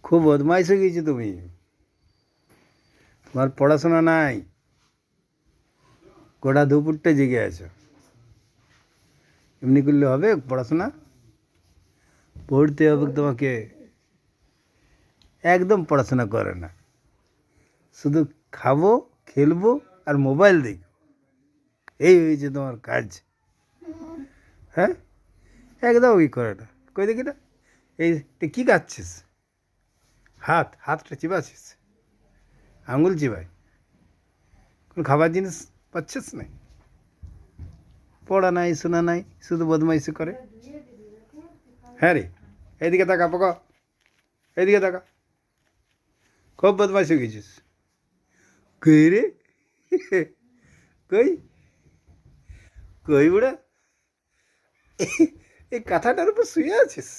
খুব বদমাইশ হয়ে গেছো তুমি। তোমার পড়াশোনা নাই, গোটা দুপুরটা জেগে আছো। এমনি করলে হবে পড়াশোনা? পড়তে হবে তোমাকে। একদম পড়াশোনা করে না, শুধু খাবো, খেলবো আর মোবাইল দেখবো, এই হয়েছে তোমার কাজ। হ্যাঁ, একদম ওই করে না। কই দেখি না, এই তুই কী খাচ্ছিস? হাতটা চিবাচ্ছিস, আঙুল চিবাই, কোনো খাবার জিনিস পাচ্ছিস না। পড়া নাই, শোনা নাই, শুধু বদমাইশি করে। হ্যাঁ রে, এইদিকে তাকা পকা, এইদিকে তাকা। খুব বদমাইশ হয়ে গেছিস। কই রে, কই কই বুড়া, এই কাঁথাটার উপর শুয়ে আছিস?